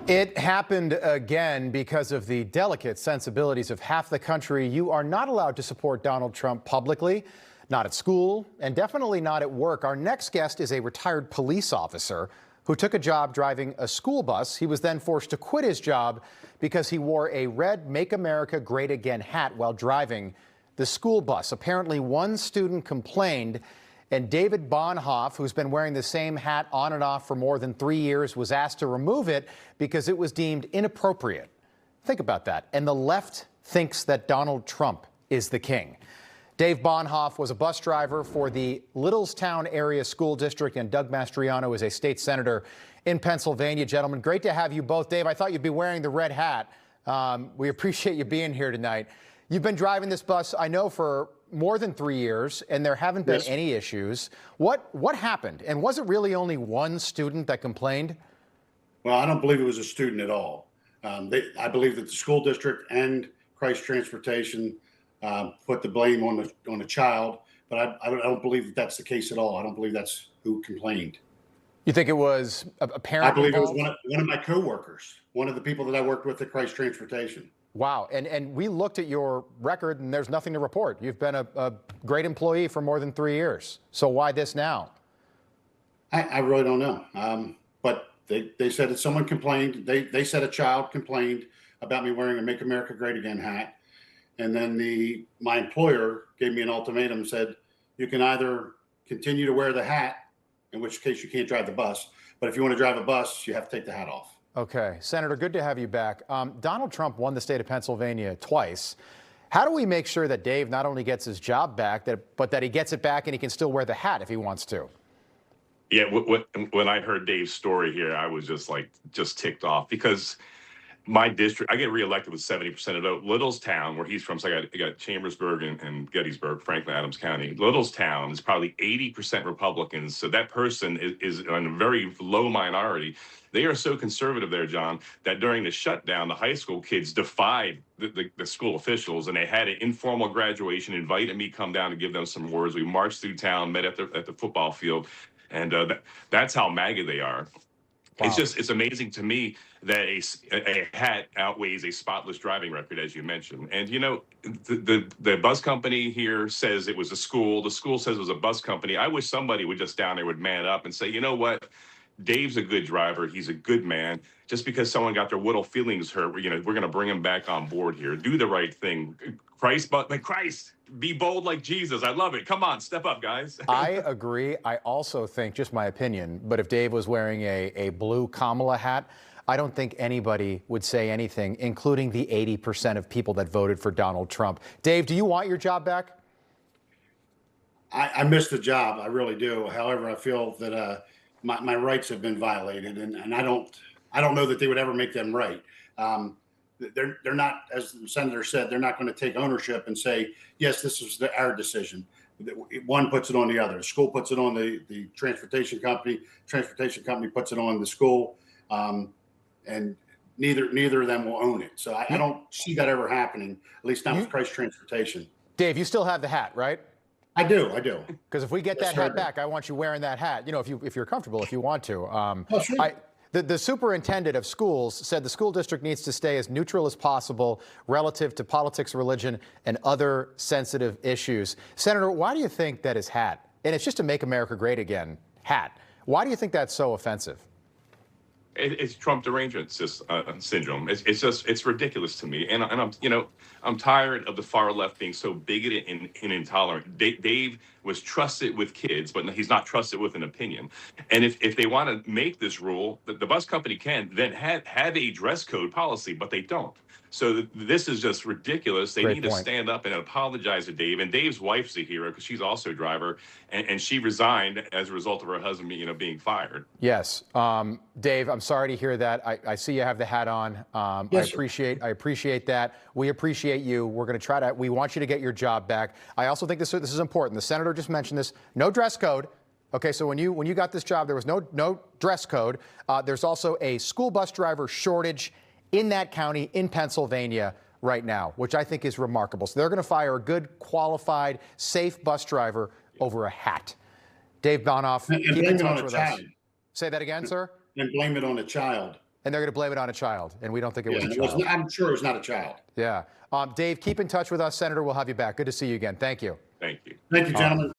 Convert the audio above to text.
It happened again because of the delicate sensibilities of half the country. You are not allowed to support Donald Trump publicly, not at school, and definitely not at work. Our next guest is a retired police officer who took a job driving a school bus. He was then forced to quit his job because he wore a red Make America Great Again hat while driving the school bus. Apparently, one student complained, and Dave Bonhof, who's been wearing the same hat on and off for more than 3 years, was asked to remove it because it was deemed inappropriate. Think about that. And the left thinks that Donald Trump is the king. Dave Bonhof was a bus driver for the Littlestown Area School District, and Doug Mastriano is a state senator in Pennsylvania. Gentlemen, great to have you both. Dave, I thought you'd be wearing the red hat. We appreciate you being here tonight. You've been driving this bus, I know, for more than 3 years, and there haven't been any issues. What happened? And was it really only one student that complained? Well, I don't believe it was a student at all. I believe that the school district and Christ Transportation put the blame on the child, but I don't believe that that's the case at all. I don't believe that's who complained. You think it was a parent? I believe involved? It was one of my coworkers, one of the people that I worked with at Christ Transportation. Wow. And we looked at your record, and there's nothing to report. You've been a great employee for more than 3 years. So why this now? I really don't know. But they said that someone complained. They said a child complained about me wearing a Make America Great Again hat. And then my employer gave me an ultimatum and said, you can either continue to wear the hat, in which case you can't drive the bus. But if you want to drive a bus, you have to take the hat off. Okay. Senator, good to have you back. Donald Trump won the state of Pennsylvania twice. How do we make sure that Dave not only gets his job back, but that he gets it back and he can still wear the hat if he wants to? Yeah, when I heard Dave's story here, I was just ticked off because my district, I get reelected with 70% of the vote. Littlestown, where he's from, so I got Chambersburg and Gettysburg, Franklin, Adams County. Littlestown is probably 80% Republicans, so that person is in a very low minority. They are so conservative there, John, that during the shutdown, the high school kids defied the school officials, and they had an informal graduation, invited me to come down to give them some words. We marched through town, met at the football field, and that's how MAGA they are. Wow. It's amazing to me that a hat outweighs a spotless driving record, as you mentioned. And, you know, the bus company here says it was a school. The school says it was a bus company. I wish somebody would just down there would man up and say, you know what? Dave's a good driver. He's a good man. Just because someone got their little feelings hurt, we're going to bring him back on board here. Do the right thing. Christ, be bold like Jesus. I love it. Come on, step up, guys. I agree. I also think, just my opinion, but if Dave was wearing a blue Kamala hat, I don't think anybody would say anything, including the 80% of people that voted for Donald Trump. Dave, do you want your job back? I miss the job. I really do. However, I feel that my rights have been violated, and I don't know that they would ever make them right. They're not, as the senator said, they're not going to take ownership and say, yes, this was our decision. One puts it on the other. The school puts it on the transportation company. Transportation company puts it on the school, and neither of them will own it. So I don't see that ever happening, at least not with Christ Transportation. Dave, you still have the hat, right? I do. Because if we get that hat back, I want you wearing that hat. You know, if you're comfortable, if you want to. Sure. The superintendent of schools said the school district needs to stay as neutral as possible relative to politics, religion, and other sensitive issues. Senator, why do you think that his hat, and it's just a Make America Great Again hat, why do you think that's so offensive? It's Trump derangement syndrome. It's ridiculous to me, and I'm tired of the far left being so bigoted and intolerant. Dave was trusted with kids, but he's not trusted with an opinion. And if they want to make this rule, the bus company can then have a dress code policy, but they don't. So this is just ridiculous. They need to stand up and apologize to Dave. And Dave's wife's a hero because she's also a driver, and she resigned as a result of her husband, being fired. Yes, Dave, I'm sorry to hear that. I see you have the hat on. Yes, I appreciate that. We appreciate you. We're going to we want you to get your job back. I also think this is important. The senator just mentioned this. No dress code. Okay, so when you got this job, there was no dress code. There's also a school bus driver shortage in that county in Pennsylvania right now, which I think is remarkable. So they're going to fire a good, qualified, safe bus driver over a hat. Dave Bonhof, keep in touch with us. Say that again, sir? And blame it on the child. And they're going to blame it on a child, and we don't think it was a Yeah, child. I'm sure it was not a child. Yeah. Dave, keep in touch with us, Senator. We'll have you back. Good to see you again. Thank you. Thank you. Thank you, gentlemen.